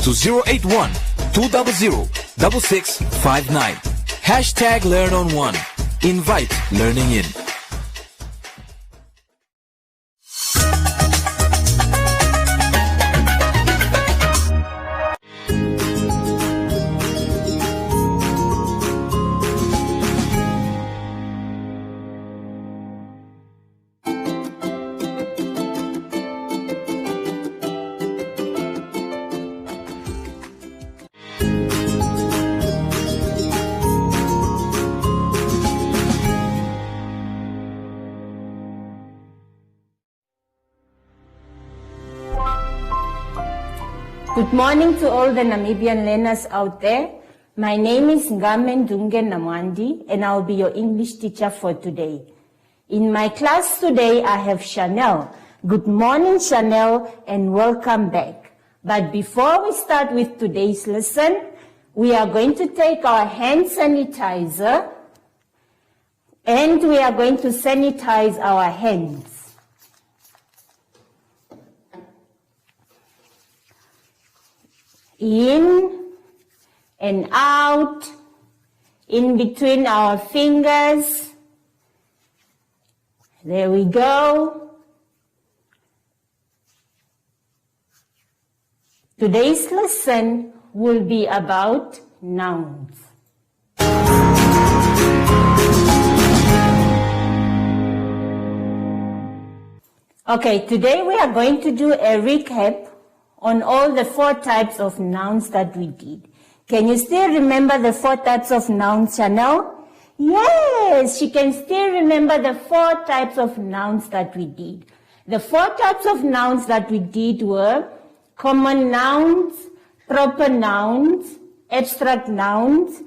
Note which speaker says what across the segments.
Speaker 1: to 081-200-6659. Hashtag Learn on One. Invite learning in.
Speaker 2: Good morning to all the Namibian learners out there. My name is Ngamen Dunge Namwandi, and I'll be your English teacher for today. In my class today, I have Chanel. Good morning, Chanel, and welcome back. But before we start with today's lesson, we are going to take our hand sanitizer, and we are going to sanitize our hands. In and out, in between our fingers. There we go. Today's lesson will be about nouns. Okay, today we are going to do a recap on all the 4 types of nouns that we did. Can you still remember the 4 types of nouns, Chanel? Yes, she can still remember the 4 types of nouns that we did. The 4 types of nouns that we did were common nouns, proper nouns, abstract nouns,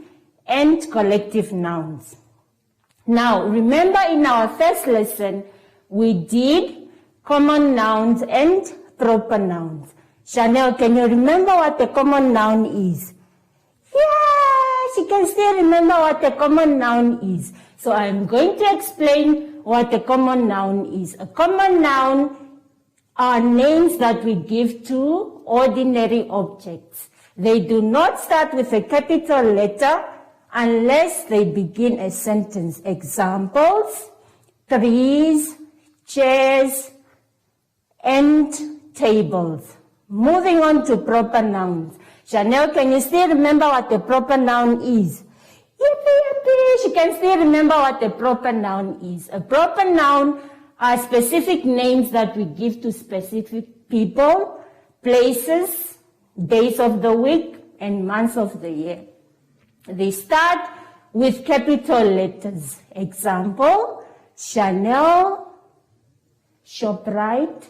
Speaker 2: and collective nouns. Now, remember in our first lesson, we did common nouns and proper nouns. Chanel, can you remember what a common noun is? Yeah, she can still remember what a common noun is. So I'm going to explain what a common noun is. A common noun are names that we give to ordinary objects. They do not start with a capital letter unless they begin a sentence. Examples: trees, chairs, and tables. Moving on to proper nouns. Chanel, can you still remember what a proper noun is? Yippee, yippee. She can still remember what a proper noun is. A proper noun are specific names that we give to specific people, places, days of the week, and months of the year. They start with capital letters. Example: Chanel, ShopRite,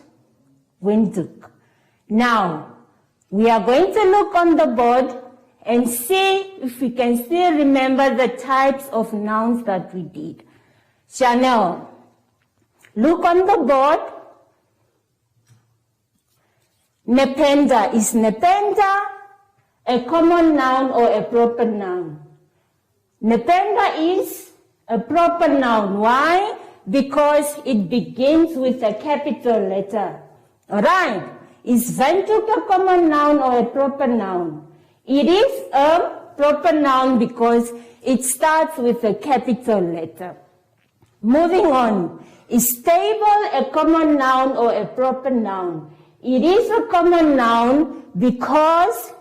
Speaker 2: Windhoek. Now, we are going to look on the board and see if we can still remember the types of nouns that we did. Chanel, look on the board. Nependa. Is nependa a common noun or a proper noun? Nependa is a proper noun. Why? Because it begins with a capital letter. All right. Is Windhoek a common noun or a proper noun? It is a proper noun because it starts with a capital letter. Moving on. Is table a common noun or a proper noun? It is a common noun because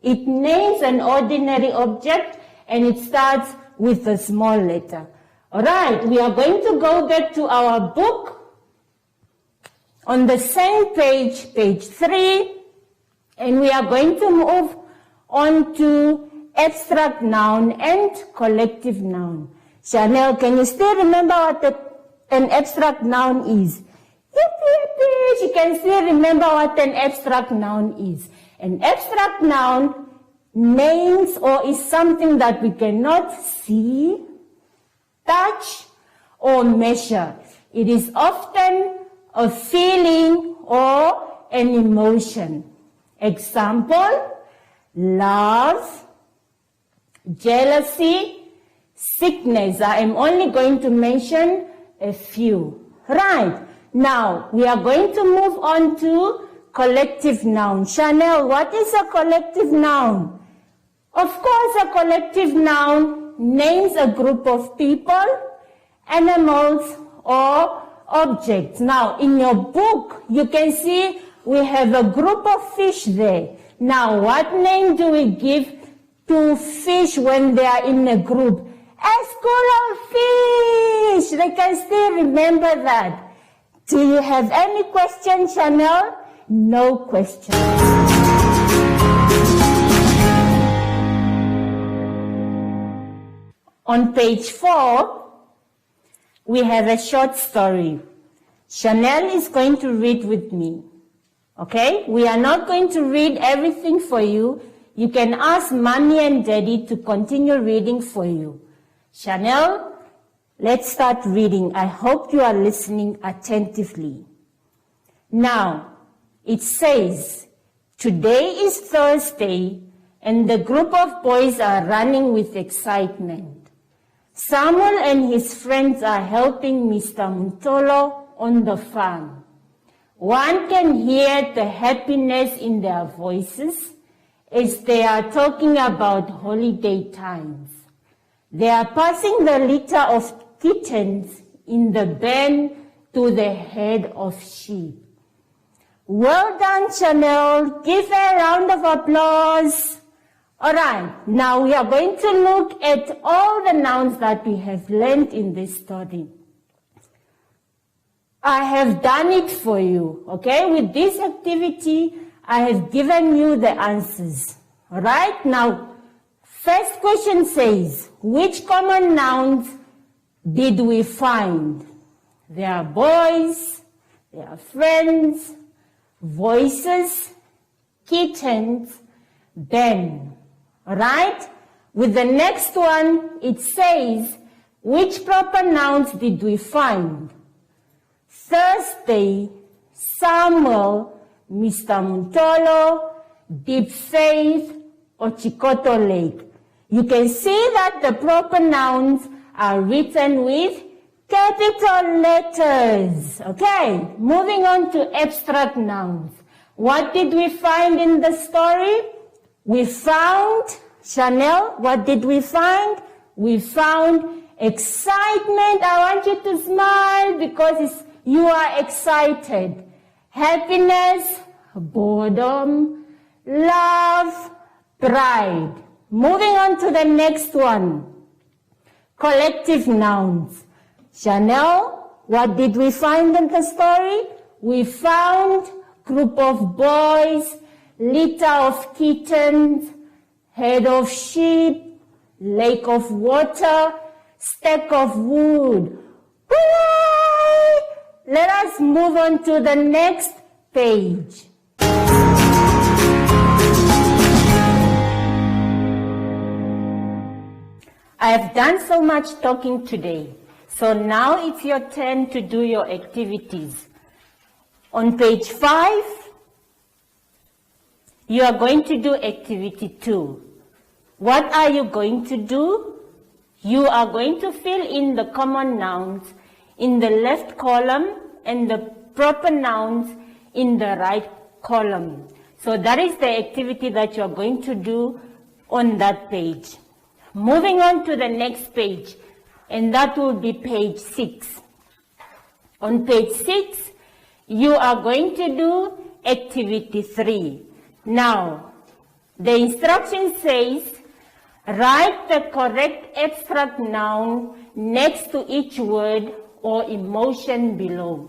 Speaker 2: it names an ordinary object and it starts with a small letter. All right, we are going to go back to our book. On the same page, page 3, and we are going to move on to abstract noun and collective noun. Chanel, can you still remember what an abstract noun is? Yippee, yippee. She can still remember what an abstract noun is. An abstract noun names or is something that we cannot see, touch, or measure. It is often a feeling or an emotion. Example: love, jealousy, sickness. I am only going to mention a few. Right. Now, we are going to move on to collective noun. Chanel, what is a collective noun? Of course, a collective noun names a group of people, animals, or objects. Now, in your book, you can see we have a group of fish there. Now, what name do we give to fish when they are in a group? A school of fish. They can still remember that. Do you have any questions, Chanel? No questions. On page 4, we have a short story. Chanel is going to read with me. Okay? We are not going to read everything for you. You can ask Mommy and Daddy to continue reading for you. Chanel, let's start reading. I hope you are listening attentively. Now, it says, today is Thursday, and the group of boys are running with excitement. Samuel and his friends are helping Mr. Muntolo on the farm. One can hear the happiness in their voices as they are talking about holiday times. They are passing the litter of kittens in the bin to the head of sheep. Well done, Chanel. Give a round of applause. All right, now we are going to look at all the nouns that we have learned in this study. I have done it for you, okay? With this activity, I have given you the answers. All right, now, first question says, which common nouns did we find? There are boys, there are friends, voices, kittens, Ben. All right? With the next one, it says, which proper nouns did we find? Thursday, Samuel, Mr. Muntolo, Deep Faith, or Chikoto Lake. You can see that the proper nouns are written with capital letters. Okay, moving on to abstract nouns. What did we find in the story? We found, Chanel, what did we find? We found excitement. I want you to smile because you are excited. Happiness, boredom, love, pride. Moving on to the next one. Collective nouns. Chanel, what did we find in the story? We found group of boys, litter of kittens, head of sheep, lake of water, stack of wood. Hooray! Let us move on to the next page. I have done so much talking today, so now it's your turn to do your activities. On page 5, you are going to do activity 2. What are you going to do? You are going to fill in the common nouns in the left column and the proper nouns in the right column. So that is the activity that you are going to do on that page. Moving on to the next page, and that will be page 6. On page 6, you are going to do activity 3. Now, the instruction says, write the correct abstract noun next to each word or emotion below.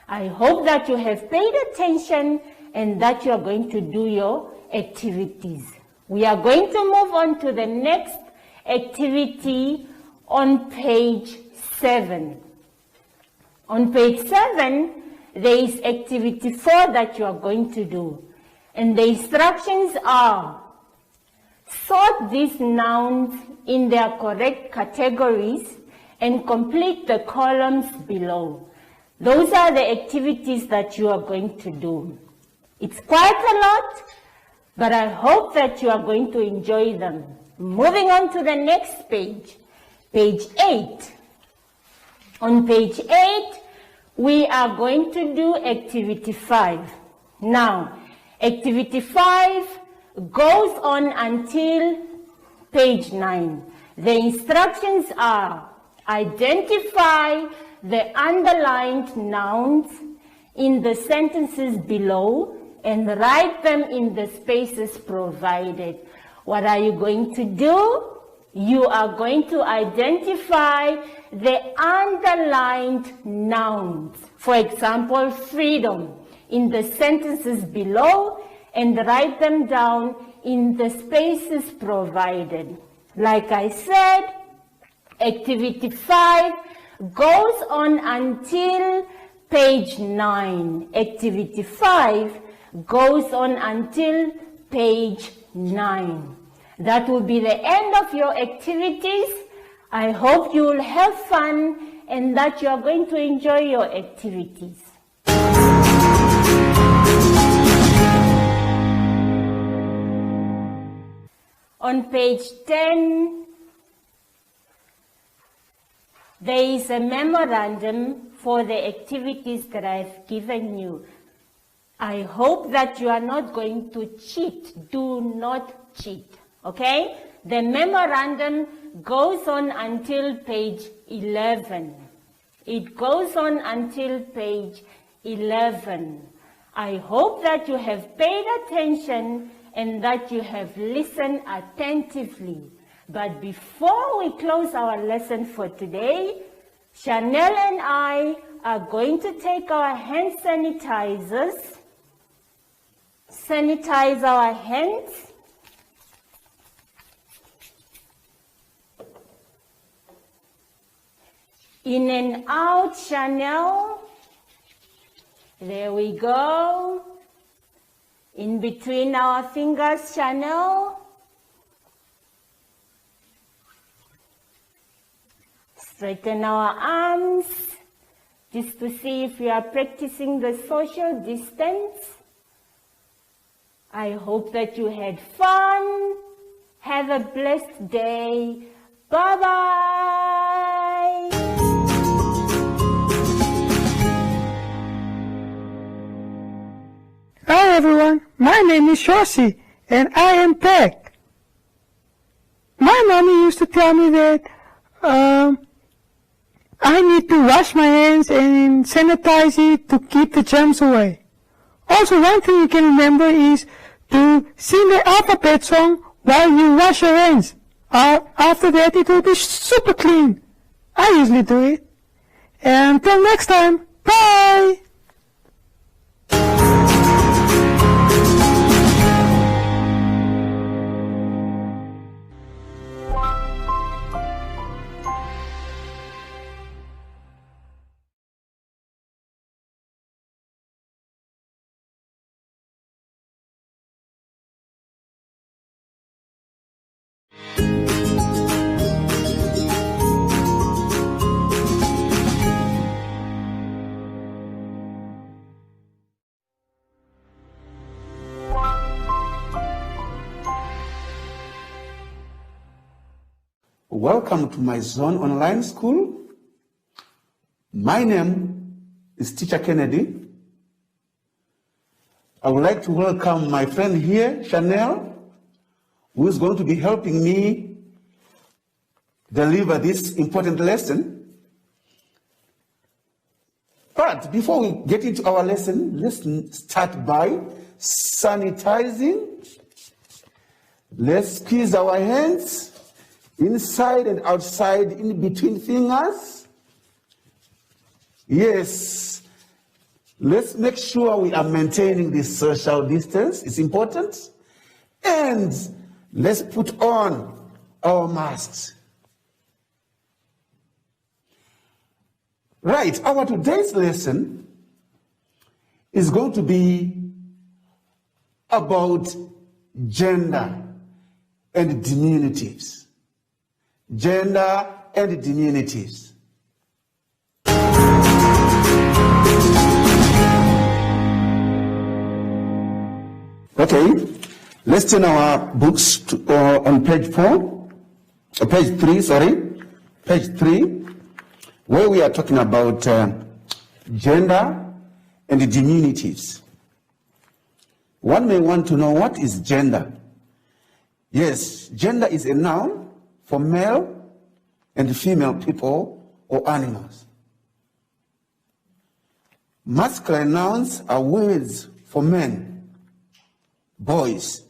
Speaker 2: I hope that you have paid attention and that you are going to do your activities. We are going to move on to the next activity on page 7. On page 7, there is activity 4 that you are going to do. And the instructions are, sort these nouns in their correct categories and complete the columns below. Those are the activities that you are going to do. It's quite a lot, but I hope that you are going to enjoy them. Moving on to the next page, page 8. On page 8, we are going to do activity 5. Now, activity 5 goes on until page 9. The instructions are: identify the underlined nouns in the sentences below and write them in the spaces provided. What are you going to do? You are going to identify the underlined nouns. For example, freedom, in the sentences below and write them down in the spaces provided. Like I said, activity 5 goes on until page 9. Activity 5 goes on until page 9. That will be the end of your activities. I hope you will have fun and that you are going to enjoy your activities. On page 10, there is a memorandum for the activities that I've given you. I hope that you are not going to cheat. Do not cheat, okay? The memorandum goes on until page 11. It goes on until page 11. I hope that you have paid attention and that you have listened attentively. But before we close our lesson for today, Chanel and I are going to take our hand sanitizers, sanitize our hands. In and out, Chanel. There we go. In between our fingers, Chanel. Straighten our arms, just to see if we are practicing the social distance. I hope that you had fun. Have a blessed day. Bye-bye.
Speaker 3: Hi everyone, my name is Shoshi and I am Peg. My mommy used to tell me that I need to wash my hands and sanitize it to keep the germs away. Also, one thing you can remember is to sing the alphabet song while you wash your hands. After that, it will be super clean. I usually do it. And until next time, bye!
Speaker 4: Welcome to MyZone online school. My name is Teacher Kennedy. I would like to welcome my friend here, Chanel, who is going to be helping me deliver this important lesson. But before we get into our lesson, let's start by sanitizing. Let's squeeze our hands inside and outside, in between fingers. Yes. Let's make sure we are maintaining this social distance. It's important. And let's put on our masks. Right. Our today's lesson is going to be about gender and diminutives. Gender and diminutives. Okay, let's turn our books to, on page 3, where we are talking about gender and diminutives. One may want to know, what is gender? Yes, gender is a noun for male and female people or animals. Masculine nouns are words for men, boys,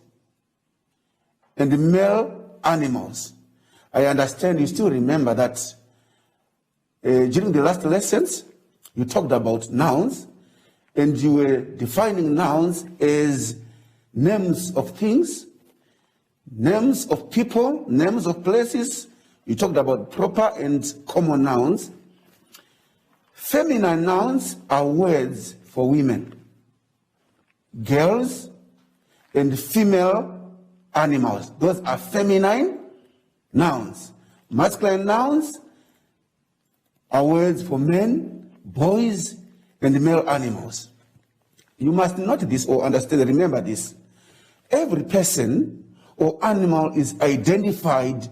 Speaker 4: and male animals. I understand you still remember that during the last lessons, you talked about nouns, and you were defining nouns as names of things, names of people, names of places. You talked about proper and common nouns. Feminine nouns are words for women, girls, and female animals. Those are feminine nouns. Masculine nouns are words for men, boys, and male animals. You must note this or understand, remember this. Every person or animal is identified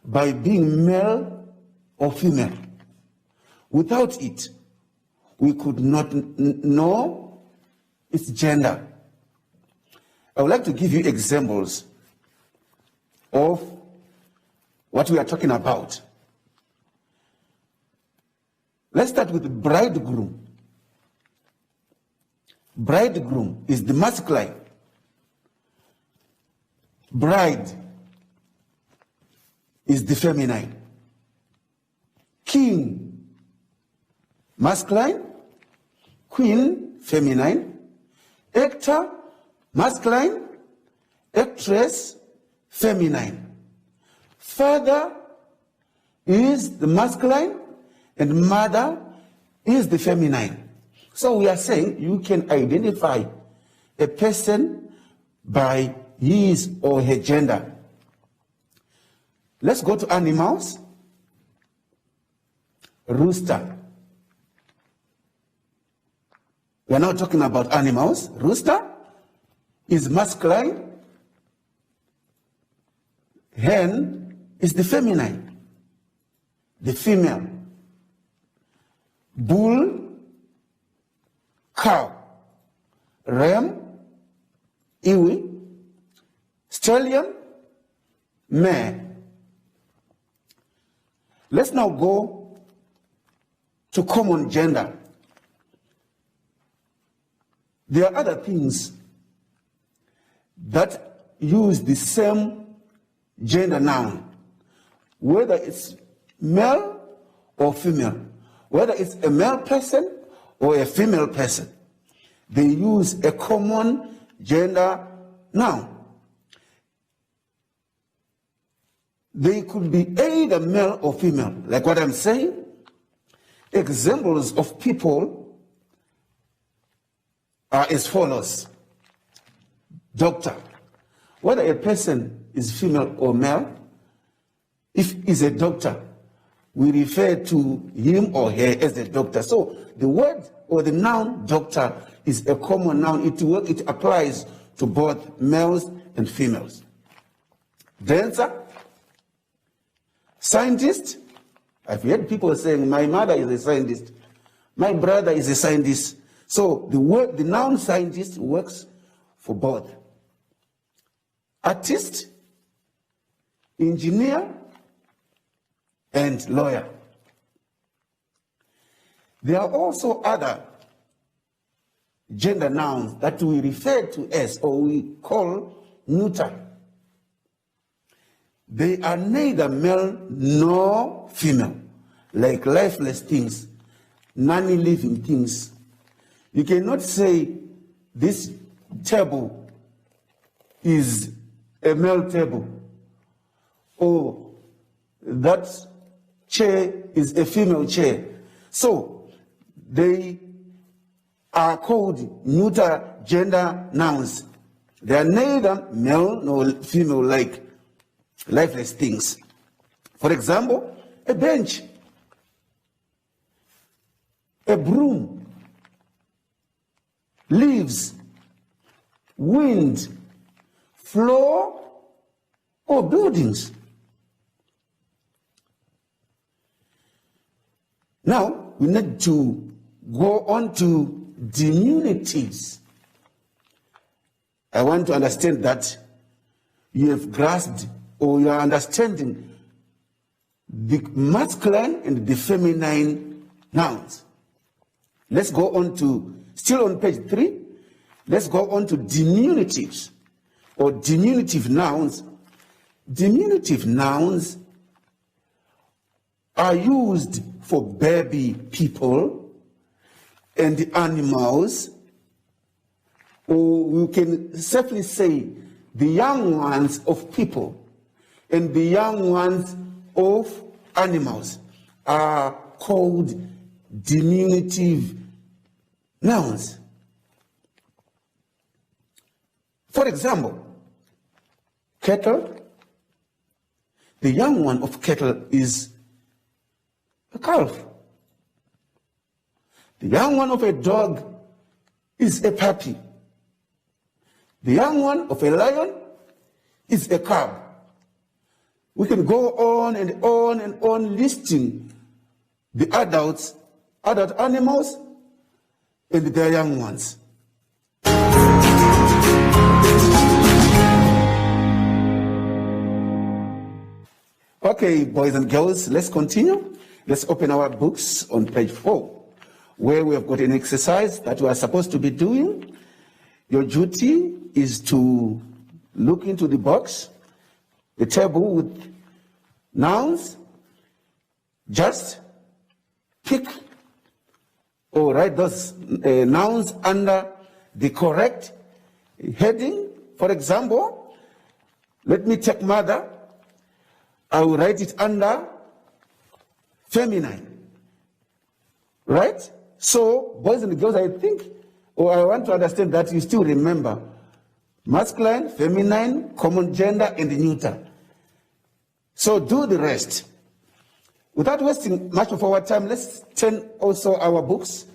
Speaker 4: by being male or female. Without it, we could not know its gender. I would like to give you examples of what we are talking about. Let's start with bridegroom. Bridegroom is the masculine. Bride is the feminine. King, masculine. Queen, feminine. Actor, masculine. Actress, feminine. Father is the masculine, and mother is the feminine. So we are saying you can identify a person by his or her gender. Let's go to animals. Rooster. We are now talking about animals. Rooster is masculine. Hen is the feminine, the female. Bull, cow. Ram, ewe. Stallion, mare. Let's now go to common gender. There are other things that use the same gender noun, whether it's male or female, whether it's a male person or a female person. They use a common gender noun. They could be either male or female, like what I'm saying. Examples of people are as follows. Doctor. Whether a person is female or male, if he's a doctor, we refer to him or her as a doctor. So the word or the noun doctor is a common noun. It applies to both males and females. Dancer. Scientist. I've heard people saying, my mother is a scientist, my brother is a scientist. So the noun scientist works for both. Artist, engineer, and lawyer. There are also other gender nouns that we refer to as, or we call neuter. They are neither male nor female, like lifeless things, non-living things. You cannot say this table is a male table, or that chair is a female chair. So they are called neuter gender nouns. They are neither male nor female, like lifeless things. For example, a bench, a broom, leaves, wind, floor, or buildings. Now, we need to go on to diminutives. I want to understand that you have grasped or you are understanding the masculine and the feminine nouns. Let's go on to, still on page 3, let's go on to diminutives or diminutive nouns. Diminutive nouns are used for baby people and animals, or we can safely say the young ones of people and the young ones of animals are called diminutive nouns. For example, cattle. The young one of cattle is a calf. The young one of a dog is a puppy. The young one of a lion is a cub. We can go on and on and on listing the adult animals and their young ones. Okay, boys and girls, let's continue. Let's open our books on page 4, where we have got an exercise that we are supposed to be doing. Your duty is to look into the box, the table with nouns. Just pick or write those nouns under the correct heading. For example, let me take mother. I will write it under feminine. Right? So, boys and girls, I think, or I want to understand that you still remember masculine, feminine, common gender, and neuter. So do the rest. Without wasting much of our time, let's turn also our books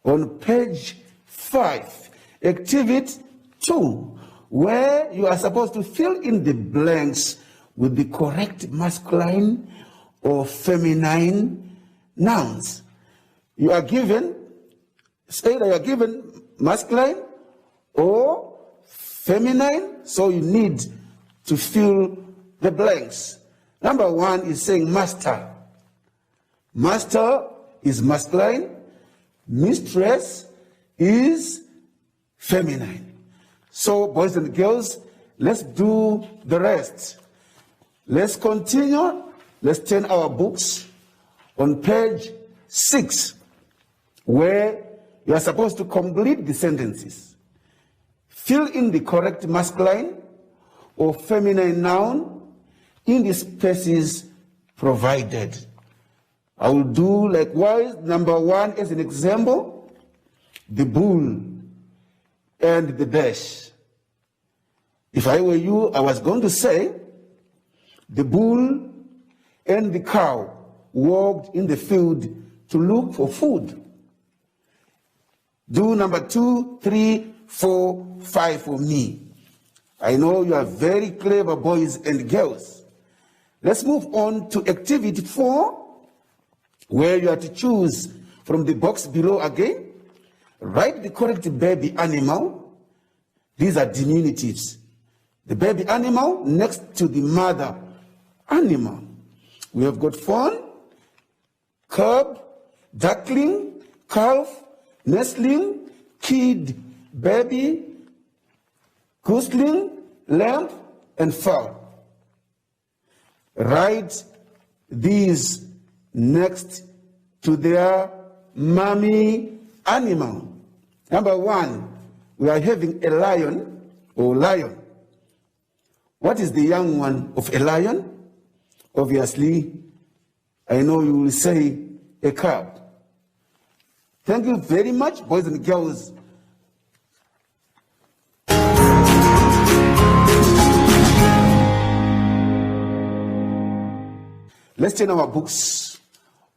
Speaker 4: on page 5, activity 2, where you are supposed to fill in the blanks with the correct masculine or feminine nouns. You are given, say that you are given masculine or feminine, so you need to fill the blanks. Number 1 is saying master. Master is masculine. Mistress is feminine. So, boys and girls, let's do the rest. Let's continue. Let's turn our books on page 6, where you are supposed to complete the sentences. Fill in the correct masculine or feminine noun in the spaces provided. I will do likewise. Number 1 as an example, the bull and the dash. If I were you, I was going to say, the bull and the cow walked in the field to look for food. Do number 2, 3, 4, 5 for me. I know you are very clever boys and girls. Let's move on to activity 4, where you have to choose from the box below again. Write the correct baby animal. These are diminutives. The baby animal next to the mother animal. We have got fawn, cub, duckling, calf, nestling, kid, baby, gosling, lamb, and fowl. Write these next to their mommy animal. Number 1, we are having a lion or lion. What is the young one of a lion? Obviously, I know you will say a cub. Thank you very much, boys and girls. Let's turn our books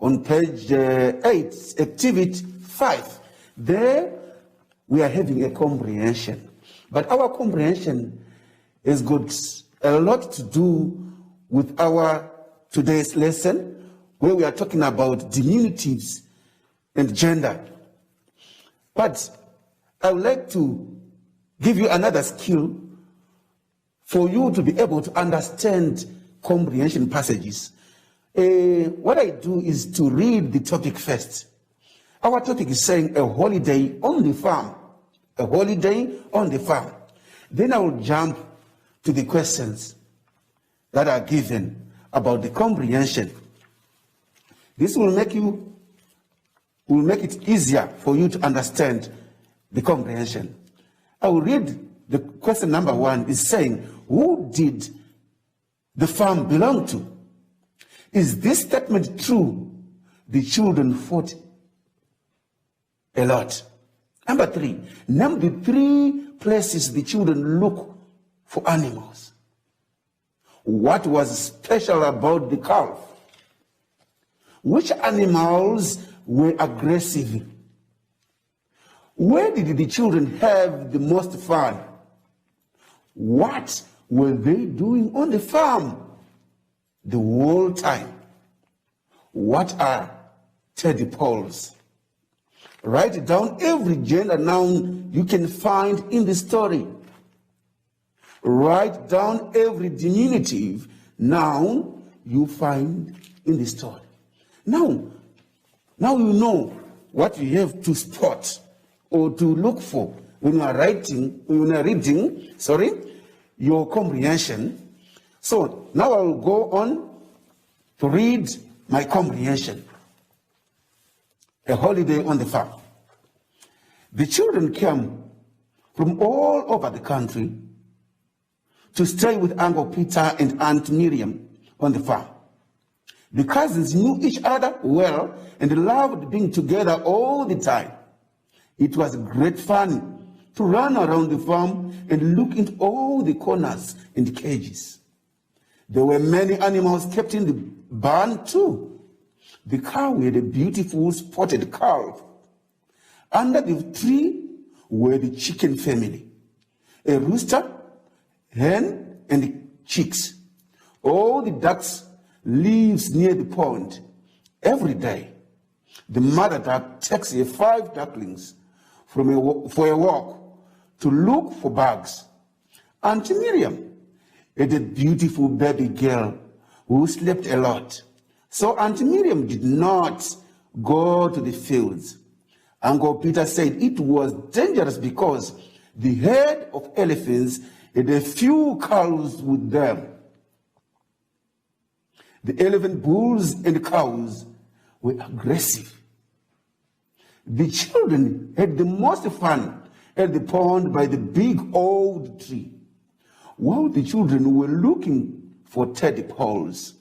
Speaker 4: on page 8, activity 5. There, we are having a comprehension. But our comprehension has got a lot to do with our today's lesson, where we are talking about diminutives and gender. But I would like to give you another skill for you to be able to understand comprehension passages. What I do is to read the topic first. Our topic is saying a holiday on the farm. A holiday on the farm. Then I will jump to the questions that are given about the comprehension. This will make it easier for you to understand the comprehension. I will read the question number 1 is saying, who did the farm belong to? Is this statement true? The children fought a lot. Number 3, name the 3 places the children look for animals. What was special about the calf? Which animals were aggressive? Where did the children have the most fun? What were they doing on the farm the whole time? What are tadpoles? Write down every gender noun you can find in the story. Write down every diminutive noun you find in the story. Now you know what you have to spot or to look for when you are reading your comprehension. So now I will go on to read my comprehension. A holiday on the farm. The children came from all over the country to stay with Uncle Peter and Aunt Miriam on the farm. The cousins knew each other well and loved being together all the time. It was great fun to run around the farm and look into all the corners and cages. There were many animals kept in the barn too. The cow had a beautiful spotted calf. Under the tree were the chicken family, a rooster, hen, and chicks. All the ducks lives near the pond. Every day, the mother duck takes 5 ducklings for a walk to look for bugs. Aunt Miriam had a beautiful baby girl who slept a lot. So Aunt Miriam did not go to the fields. Uncle Peter said it was dangerous because the herd of elephants had a few cows with them. The elephant bulls and cows were aggressive. The children had the most fun at the pond by the big old tree, while the children were looking for tadpoles.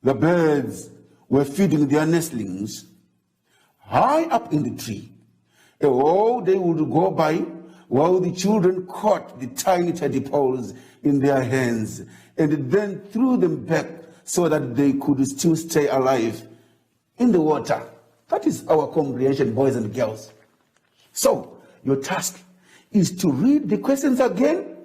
Speaker 4: The birds were feeding their nestlings high up in the tree. A whole day would go by while the children caught the tiny tadpoles in their hands and then threw them back so that they could still stay alive in the water. That is our comprehension, boys and girls. So, your task is to read the questions again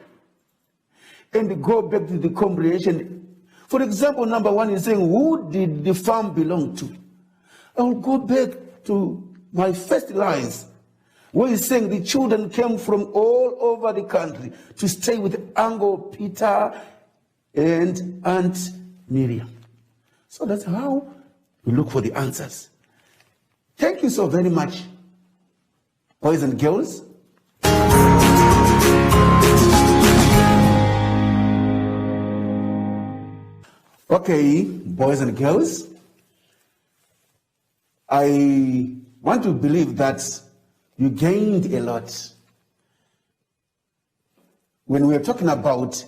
Speaker 4: and go back to the comprehension. For example, number 1 is saying, who did the farm belong to? I will go back to my first lines, where he's saying the children came from all over the country to stay with Uncle Peter and Aunt Miriam. So that's how we look for the answers. Thank you so very much, boys and girls. Okay, boys and girls, I want to believe that you gained a lot when we are talking about